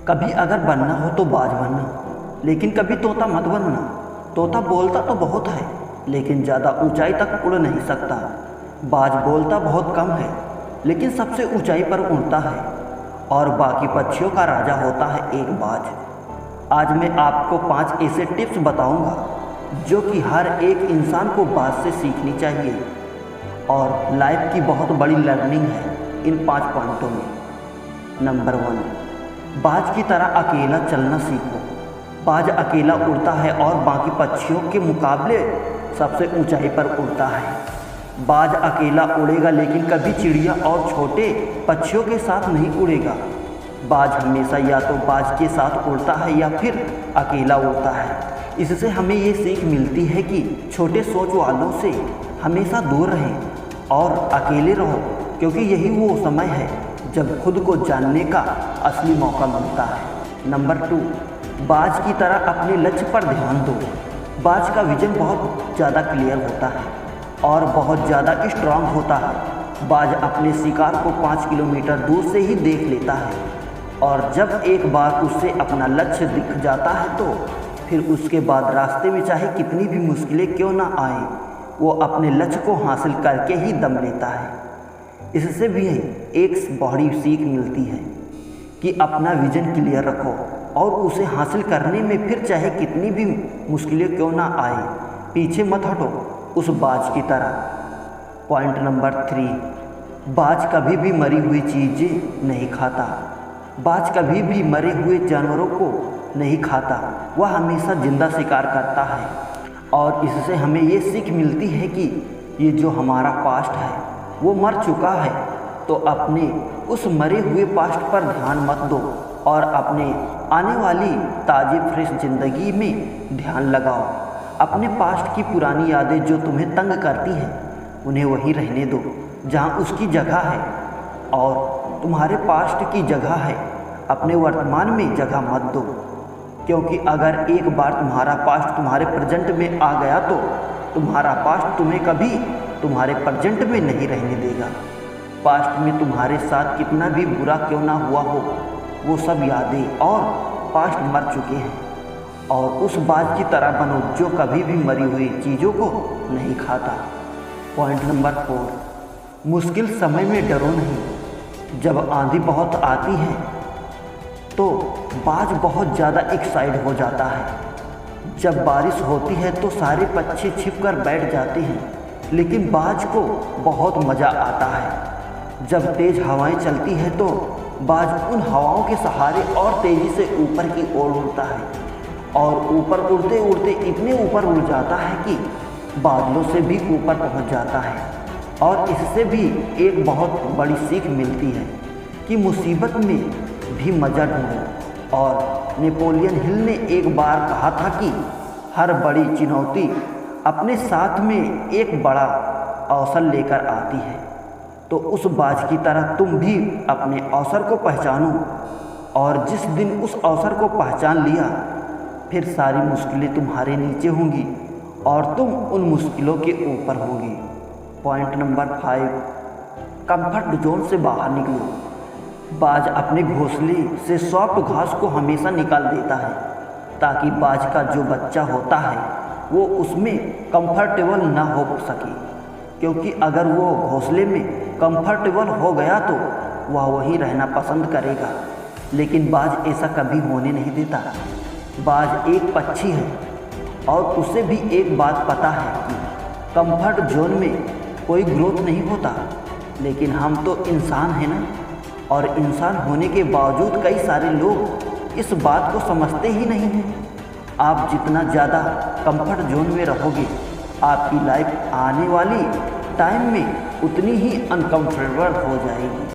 कभी अगर बनना हो तो बाज बनना, लेकिन कभी तोता मत बनना। तोता बोलता तो बहुत है, लेकिन ज़्यादा ऊंचाई तक उड़ नहीं सकता। बाज बोलता बहुत कम है, लेकिन सबसे ऊंचाई पर उड़ता है और बाकी पक्षियों का राजा होता है एक बाज। आज मैं आपको 5 ऐसे टिप्स बताऊंगा जो कि हर एक इंसान को बाज से सीखनी चाहिए और लाइफ की बहुत बड़ी लर्निंग है इन 5 पॉइंटों में। नंबर 1, बाज की तरह अकेला चलना सीखो। बाज अकेला उड़ता है और बाकी पक्षियों के मुकाबले सबसे ऊंचाई पर उड़ता है। बाज अकेला उड़ेगा, लेकिन कभी चिड़िया और छोटे पक्षियों के साथ नहीं उड़ेगा। बाज हमेशा या तो बाज के साथ उड़ता है या फिर अकेला उड़ता है। इससे हमें ये सीख मिलती है कि छोटे सोच वालों से हमेशा दूर रहें और अकेले रहो, क्योंकि यही वो समय है जब खुद को जानने का असली मौका मिलता है। नंबर 2, बाज की तरह अपने लक्ष्य पर ध्यान दो। बाज का विजन बहुत ज़्यादा क्लियर होता है और बहुत ज़्यादा स्ट्रांग होता है। बाज अपने शिकार को 5 किलोमीटर दूर से ही देख लेता है और जब एक बार उससे अपना लक्ष्य दिख जाता है तो फिर उसके बाद रास्ते में चाहे कितनी भी मुश्किलें क्यों ना आए, वो अपने लक्ष्य को हासिल करके ही दम लेता है। इससे भी एक बड़ी सीख मिलती है कि अपना विजन क्लियर रखो और उसे हासिल करने में फिर चाहे कितनी भी मुश्किलें क्यों ना आए, पीछे मत हटो उस बाज की तरह। पॉइंट नंबर 3, बाज कभी भी मरी हुई चीज़ें नहीं खाता। बाज कभी भी मरे हुए जानवरों को नहीं खाता, वह हमेशा जिंदा शिकार करता है। और इससे हमें ये सीख मिलती है कि ये जो हमारा पास्ट है वो मर चुका है, तो अपने उस मरे हुए पास्ट पर ध्यान मत दो और अपने आने वाली ताज़ी फ्रेश ज़िंदगी में ध्यान लगाओ। अपने पास्ट की पुरानी यादें जो तुम्हें तंग करती हैं उन्हें वहीं रहने दो जहाँ उसकी जगह है, और तुम्हारे पास्ट की जगह है, अपने वर्तमान में जगह मत दो, क्योंकि अगर एक बार तुम्हारा पास्ट तुम्हारे प्रेजेंट में आ गया तो तुम्हारा पास्ट तुम्हें कभी तुम्हारे प्रेजेंट में नहीं रहने देगा। पास्ट में तुम्हारे साथ कितना भी बुरा क्यों ना हुआ हो, वो सब यादें और पास्ट मर चुके हैं। और उस बाज की तरह बनो जो कभी भी मरी हुई चीज़ों को नहीं खाता। पॉइंट नंबर 4, मुश्किल समय में डरो नहीं। जब आंधी बहुत आती है तो बाज बहुत ज़्यादा एक्साइट हो जाता है। जब बारिश होती है तो सारे पक्षी छिपकर बैठ जाते हैं, लेकिन बाज को बहुत मज़ा आता है। जब तेज़ हवाएं चलती है तो बाज उन हवाओं के सहारे और तेज़ी से ऊपर की ओर उड़ता है और ऊपर उड़ते उड़ते इतने ऊपर उड़ जाता है कि बादलों से भी ऊपर पहुंच जाता है। और इससे भी एक बहुत बड़ी सीख मिलती है कि मुसीबत में भी मज़ा ढूंढो। और नेपोलियन हिल ने एक बार कहा था कि हर बड़ी चुनौती अपने साथ में एक बड़ा अवसर लेकर आती है। तो उस बाज की तरह तुम भी अपने अवसर को पहचानो, और जिस दिन उस अवसर को पहचान लिया फिर सारी मुश्किलें तुम्हारे नीचे होंगी और तुम उन मुश्किलों के ऊपर होगी। पॉइंट नंबर 5, कंफर्ट जोन से बाहर निकलो। बाज अपने घोंसले से सॉफ्ट घास को हमेशा निकाल देता है ताकि बाज का जो बच्चा होता है वो उसमें कंफर्टेबल ना हो सके, क्योंकि अगर वो घोंसले में कंफर्टेबल हो गया तो वह वहीं रहना पसंद करेगा। लेकिन बाज ऐसा कभी होने नहीं देता। बाज एक पक्षी है और उसे भी एक बात पता है कि कंफर्ट जोन में कोई ग्रोथ नहीं होता। लेकिन हम तो इंसान हैं ना, और इंसान होने के बावजूद कई सारे लोग इस बात को समझते ही नहीं हैं। आप जितना ज़्यादा कंफर्ट जोन में रहोगे, आपकी लाइफ आने वाली टाइम में उतनी ही अनकंफर्टेबल हो जाएगी।